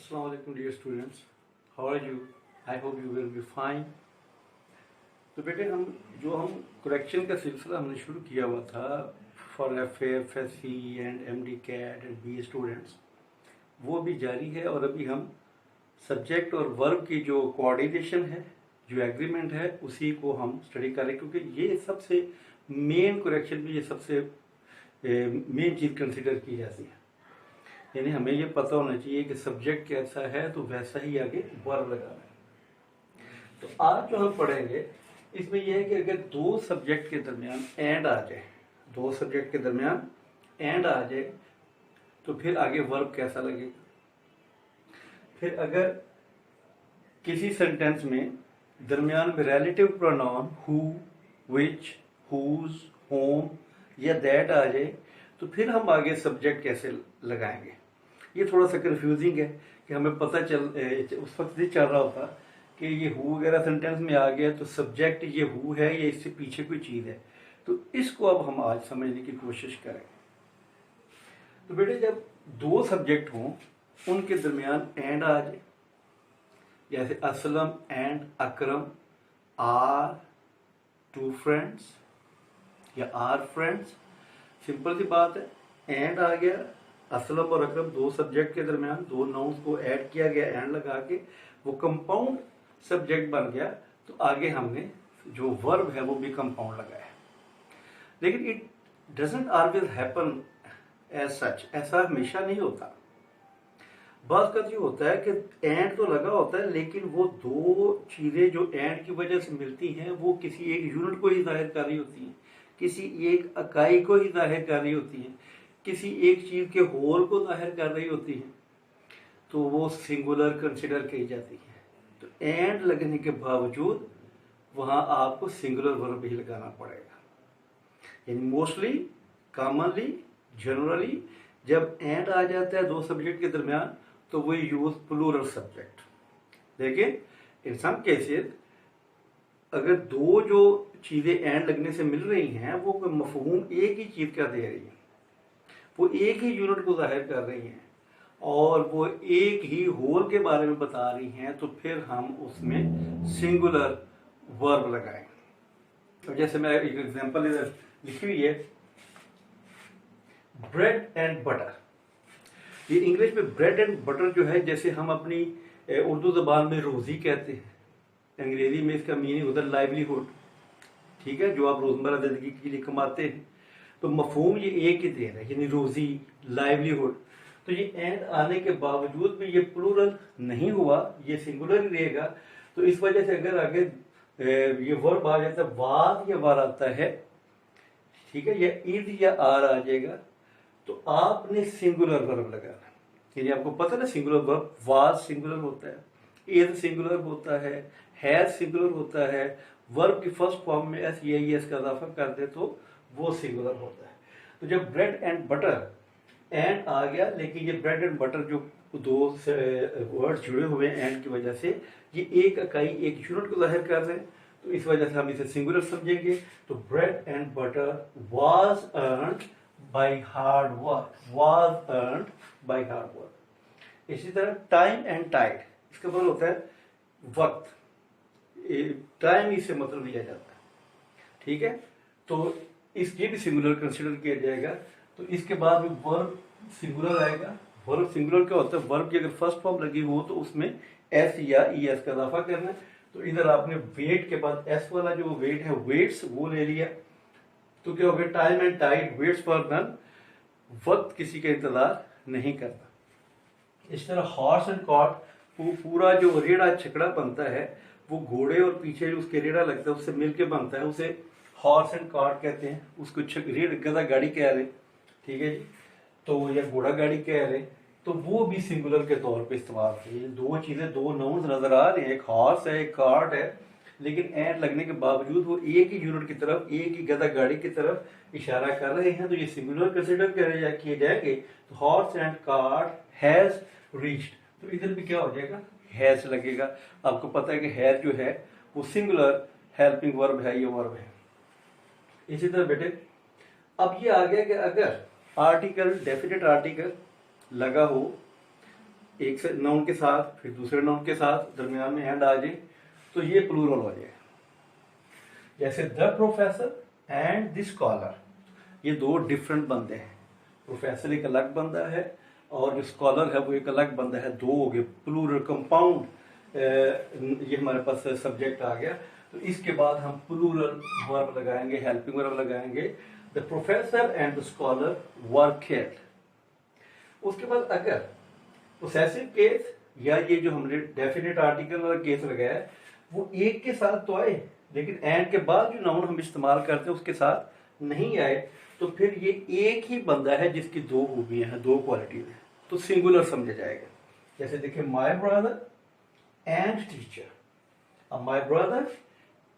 Assalamu alaikum dear students, how are you? I hope you will be fine. तो बेटे हम correction का सिलसिला हमने शुरू किया हुआ था for FA, FSC and MD CAT and BA students, वो भी जारी है। और अभी हम सब्जेक्ट और वर्ब की जो कोऑर्डिनेशन है, जो एग्रीमेंट है, उसी को हम स्टडी कर रहे हैं, क्योंकि ये सबसे मेन करेक्शन में ये सबसे मेन चीज़ कंसिडर की जाती है। यानी हमें ये पता होना चाहिए कि सब्जेक्ट कैसा है तो वैसा ही आगे वर्ब लगाना है। तो आज जो हम पढ़ेंगे इसमें यह है कि अगर दो सब्जेक्ट के दरमियान एंड आ जाए, दो सब्जेक्ट के दरमियान एंड आ जाए तो फिर आगे वर्ब कैसा लगेगा। फिर अगर किसी सेंटेंस में दरमियान में relative pronoun who, which, whose, whom या दैट आ जाए तो फिर हम आगे सब्जेक्ट कैसे लगाएंगे। ये थोड़ा सा कंफ्यूजिंग है कि हमें पता उस वक्त नहीं चल रहा होता कि ये हु वगैरह सेंटेंस में आ गया तो सब्जेक्ट ये हु है या इससे पीछे कोई चीज़ है। तो इसको अब हम आज समझने की कोशिश करेंगे। तो बेटे जब दो सब्जेक्ट हों उनके दरमियान एंड आ जाए, जैसे Aslam and Akram are two friends या आर फ्रेंड्स, सिंपल सी बात है, एंड आ गया, असलम और अकरम दो सब्जेक्ट के दरमियान दो नाउन्स को ऐड किया गया एंड लगा के, वो कंपाउंड सब्जेक्ट बन गया। तो आगे हमने जो वर्ब है वो भी कंपाउंड लगाया। लेकिन it doesn't always happen as such, ऐसा हमेशा नहीं होता। बात का ये होता है कि एंड तो लगा होता है लेकिन वो दो चीजें जो एंड की वजह से मिलती हैं वो किसी एक यूनिट को ही जाहिर कर रही होती हैं, किसी एक इकाई को ही जाहिर कर रही होती हैं, किसी एक चीज के होल को जाहिर कर रही होती हैं, तो वो सिंगुलर कंसिडर की जाती है। तो एंड लगने के बावजूद वहां आपको सिंगुलर वर्ब ही लगाना पड़ेगा। यानी मोस्टली, कॉमनली, जनरली जब एंड आ जाता है दो सब्जेक्ट के दरमियान तो वो यूज प्लूरल सब्जेक्ट। लेकिन इन सम केसेस अगर दो जो चीजें एंड लगने से मिल रही हैं वो कोई मफहूम एक ही चीज का दे रही है, वो एक ही यूनिट को जाहिर कर रही हैं और वो एक ही होल के बारे में बता रही हैं, तो फिर हम उसमें सिंगुलर वर्ब लगाएंगे। तो जैसे मैं एक एग्जांपल इधर लिखी हुई है, ब्रेड एंड बटर। ये इंग्लिश में ब्रेड एंड बटर जो है, जैसे हम अपनी उर्दू जबान में रोजी कहते हैं, अंग्रेजी में इसका मीनिंग होता है लाइवलीहुड। ठीक है, जो आप रोजमर्रा जिंदगी के लिए कमाते हैं, तो मफहूम ये एक ही दे रहा है, यानी रोजी, लाइवलीहुड। तो ये एंड आने के बावजूद भी ये प्लूरल नहीं हुआ, ये सिंगुलर ही रहेगा। तो इस वजह से अगर आगे ये वर्ब आ जाता है, वाज या वार आता है, ठीक है, या इज या आर आ जाएगा, तो आपने सिंगुलर वर्ब लगाना। यानी आपको पता ना सिंगुलर वर्ब, वाज सिंगुलर होता है, इज सिंगुलर होता है, हैज सिंगुलर होता है, वर्ब की फर्स्ट फॉर्म में एस या एस का इजाफा कर दे तो वो सिंगुलर होता है। तो जब ब्रेड एंड बटर एंड आ गया, लेकिन ये ब्रेड एंड बटर जो दो वर्ड जुड़े हुए हैं एंड की वजह से, ये एक इकाई, एक यूनिट को जाहिर कर रहे हैं, तो इस वजह से हम इसे सिंगुलर समझेंगे। तो bread and butter was earned by hard work, was earned by hard work. इसी तरह टाइम एंड टाइड, इसका मतलब होता है वक्त, टाइम इससे मतलब लिया जाता है। ठीक है, तो इसके भी सिंगुलर कंसिडर किया जाएगा। तो इसके बाद भी वर्ब सिंगुलर आएगा। वर्ब सिंगुलर क्या होता है, वर्ब की अगर फर्स्ट फॉर्म लगी हो तो उसमें एस या ई एस का इजाफा करना है। तो इधर आपने वेट के बाद एस वाला जो वेट है, वेट्स, वो ले लिया, तो क्या हो गया, time and tide waits for none, वक्त किसी का इंतजार नहीं करता। इस तरह हॉर्स एंड कॉट, पूरा जो रेड़ा छकड़ा बनता है वो घोड़े और पीछे जो उसके रेड़ा लगता है उससे मिलके बनता है, उसे हॉर्स एंड कार्ट कहते हैं। उसको रेड़ गधा गाड़ी कह रहे, ठीक है जी, तो या घोड़ा गाड़ी कह रहे, तो वो भी सिंगुलर के तौर पे इस्तेमाल होती है। दो चीजें, दो नाउन्स नजर आ रहे हैं, एक हॉर्स है, एक कार्ट है, लेकिन एंड लगने के बावजूद वो एक ही यूनिट की तरफ, एक ही गधा गाड़ी की तरफ इशारा कर रहे हैं, तो ये सिंगुलर कंसिडर किए जाएंगे। तो horse and cart has reached, तो इधर भी क्या हो जाएगा, हैज लगेगा। आपको पता है कि हैज जो है वो सिंगुलर हेल्पिंग वर्ब है, ये वर्ब है। इसी तरह बेटे अब ये आ गया कि अगर आर्टिकल, डेफिनेट आर्टिकल लगा हो एक से नाउन के साथ फिर दूसरे नाउन के साथ दरमियान में एंड आ जाए तो ये प्लूरल हो जाए। जैसे the professor and the scholar, ये दो डिफरेंट बंदे हैं। प्रोफेसर एक अलग बंदा है और जो स्कॉलर है वो एक अलग बंदा है, दो हो गए प्लूरल कंपाउंड। ये हमारे पास सब्जेक्ट आ गया। तो इसके बाद हम प्लूरल वर्ब लगाएंगे, हेल्पिंग वर्ब लगाएंगे। The professor and the scholar work here. उसके बाद अगर पोसेसिव केस या ये जो हमने डेफिनेट आर्टिकल वाला केस लगाया है वो एक के साथ तो आए, लेकिन एंड के बाद जो नाउन हम इस्तेमाल करते हैं उसके साथ नहीं आए, तो फिर ये एक ही बंदा है जिसकी दो खूबियां हैं, दो क्वालिटी है, तो सिंगुलर समझा जाएगा। जैसे देखिए माय ब्रदर एंड टीचर। अब माय ब्रदर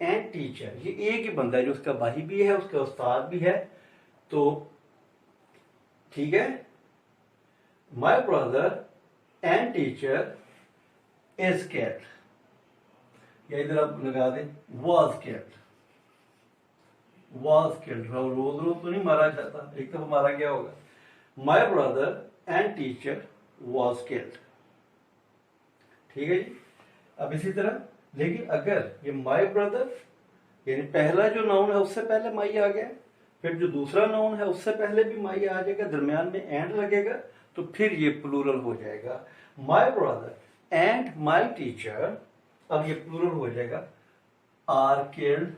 एंड टीचर, ये एक ही बंदा है जो उसका भाई भी है, उसका उस्ताद भी है। तो ठीक है, my brother and teacher is cared, या इधर आप लगा दें वॉज केयर्ड। वॉज केयर्ड, रोज रोज तो नहीं मारा जाता, एक तो मारा गया होगा। My brother and teacher was cared. ठीक है जी। अब इसी तरह, लेकिन अगर ये माय ब्रदर यानी पहला जो नाउन है उससे पहले माई आ गया, फिर जो दूसरा नाउन है उससे पहले भी माई आ जाएगा, दरमियान में एंड लगेगा, तो फिर ये प्लूरल हो जाएगा। My brother and my teacher, अब ये प्लूरल हो जाएगा आर केयर्ड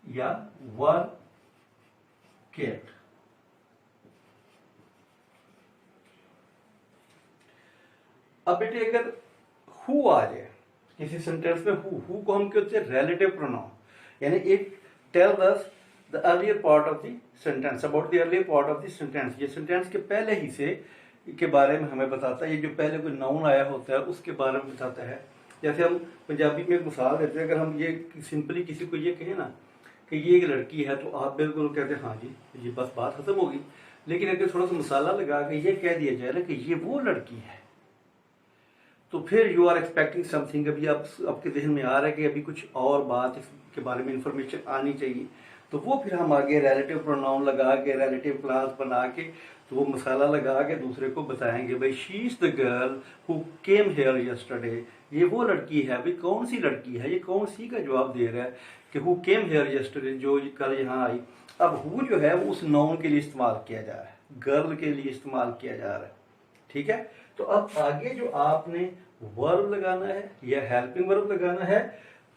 या वर केयर्ड। अब बेटे अगर हु आ जाए किसी सेंटेंस में, हु को हम कहते हैं रिलेटिव प्रोनाउन, यानी it tells us the earlier part of the sentence, about the earlier part of the sentence. ये सेंटेंस के पहले ही से के बारे में हमें बताता है। ये जो पहले कोई नाउन आया होता है उसके बारे में बताता है। जैसे हम पंजाबी में एक मिसाल देते हैं, अगर हम ये सिंपली किसी को ये कहें ना कि ये एक लड़की है, तो आप बिल्कुल कहते हैं हाँ जी, ये बस बात खत्म होगी। लेकिन अगर थोड़ा सा मसाला लगा के ये कह दिया जाए ना कि ये वो लड़की है, तो फिर यू आर एक्सपेक्टिंग समथिंग। अभी आपके जहन में आ रहा है कि अभी कुछ और बात इसके बारे में इंफॉर्मेशन आनी चाहिए, तो वो फिर हम आगे रिलेटिव प्रोनाउन लगा के, रिलेटिव क्लास बना के, तो वो मसाला लगा के दूसरे को बताएंगे, भाई she is the girl who came here yesterday. ये वो लड़की है। भाई कौन सी लड़की है, ये कौन सी का जवाब दे रहा है कि हु केम हेयर यस्टरडे, जो कल यहाँ आई। अब हु जो है वो उस नाउन के लिए इस्तेमाल किया जा रहा है, गर्ल के लिए इस्तेमाल किया जा रहा है। ठीक है। तो अब आगे जो आपने वर्ब लगाना है या हेल्पिंग वर्ब लगाना है,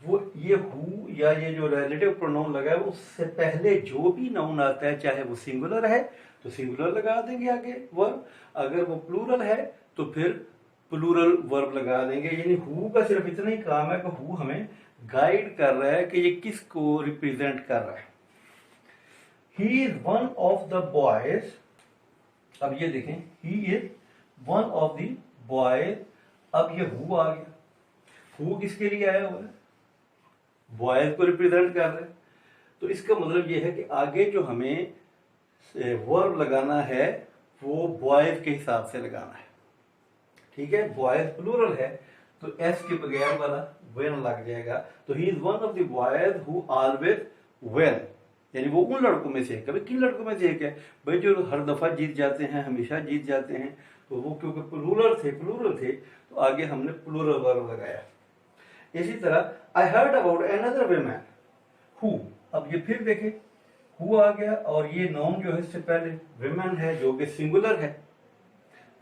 वो ये हु या ये जो रिलेटिव प्रोनाउन लगा है उससे पहले जो भी नाउन आता है, चाहे वो सिंगुलर है तो सिंगुलर लगा देंगे आगे वर्ब, अगर वो प्लूरल है तो फिर प्लूरल वर्ब लगा देंगे। यानी हु का सिर्फ इतना ही काम है कि हु हमें गाइड कर रहा है कि ये किसको रिप्रेजेंट कर रहा है। He is one of the boys. अब ये देखें, he is one of the boys. अब ये हु आ गया, हु किसके लिए आया हुआ है, बॉयज को रिप्रेजेंट कर रहे हैं। तो इसका मतलब ये है कि आगे जो हमें वर्ब लगाना है वो बॉयज के हिसाब से लगाना है। ठीक है, बॉयज प्लूरल है तो एस के बगैर वाला वेन लग जाएगा। तो he is one of the boys who always when, यानी वो उन लड़कों में से एक है। किन लड़कों में से एक है भाई, जो हर दफा जीत जाते हैं, हमेशा जीत जाते हैं। तो वो क्योंकि प्लूरल थे तो आगे हमने प्लूरल वर्ब लगाया। इसी तरह I heard about another woman who. अब ये फिर देखें, हु आ गया और ये नाउन जो है इससे पहले वुमेन है जो कि सिंगुलर है।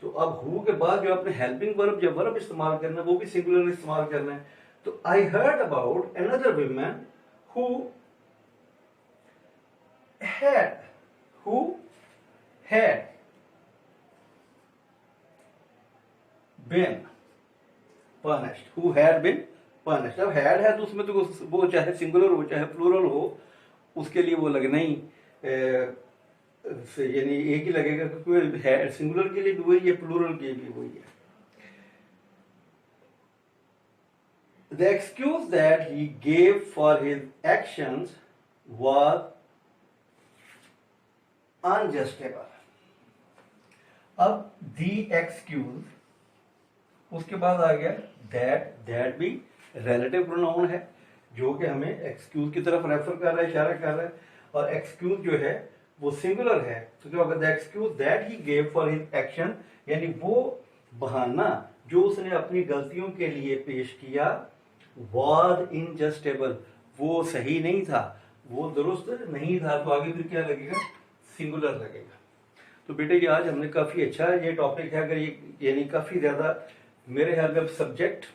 तो अब हु के बाद जो आपने हेल्पिंग वर्ब या वर्ब इस्तेमाल करना है वो भी सिंगुलर इस्तेमाल करना है। तो I heard about another woman who had been punished, who had been punished। अब had है तो उसमें तो वो चाहे सिंगुलर हो चाहे प्लूरल हो, उसके लिए वो लगना ही यानी एक ही लगेगा, क्योंकि सिंगुलर के लिए भी वही है, प्लूरल के लिए भी वही है। The excuse that he gave for his actions was unjustifiable। अब the excuse, उसके बाद आ गया दैट भी रिलेटिव प्रोनाउन है जो कि हमें एक्सक्यूज की तरफ रेफर कर रहा है, इशारा कर रहा है। और एक्सक्यूज जो है वो सिंगुलर है, तो क्या होगा, the excuse that he gave for his action, यानी वो बहाना जो उसने अपनी गलतियों के लिए पेश किया वाज इनजस्टेबल, वो सही नहीं था, वो दुरुस्त नहीं था, तो आगे फिर क्या लगेगा, सिंगुलर लगेगा। तो बेटे ये आज हमने काफ़ी अच्छा ये टॉपिक है, अगर ये यानी काफ़ी ज़्यादा मेरे ख्याल में सब्जेक्ट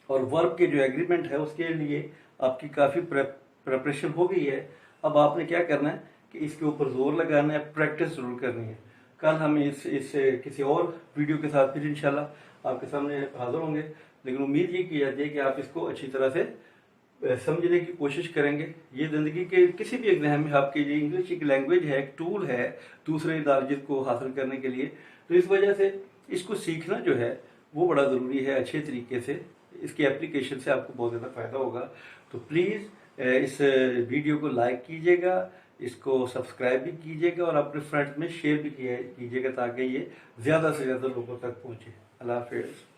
और वर्ब के जो एग्रीमेंट है उसके लिए आपकी काफ़ी प्रेपरेशन हो गई है। अब आपने क्या करना है कि इसके ऊपर जोर लगाना है, प्रैक्टिस जरूर करनी है। कल हम इस किसी और वीडियो के साथ फिर इंशाल्लाह आपके सामने हाजिर होंगे, लेकिन उम्मीद ये की जाती है कि आप इसको अच्छी तरह से समझने की कोशिश करेंगे। ये ज़िंदगी के किसी भी एग्जाम में आपके लिए इंग्लिश एक लैंग्वेज है, एक टूल है दूसरे दार्जित को हासिल करने के लिए। तो इस वजह से इसको सीखना जो है वो बड़ा ज़रूरी है अच्छे तरीके से। इसकी एप्लीकेशन से आपको बहुत ज़्यादा फ़ायदा होगा। तो प्लीज़ इस वीडियो को लाइक कीजिएगा, इसको सब्सक्राइब भी कीजिएगा और अपने फ्रेंड्स में शेयर भी कीजिएगा ताकि ये ज़्यादा से ज़्यादा लोगों तक पहुँचे। अल्लाह हाफिज़।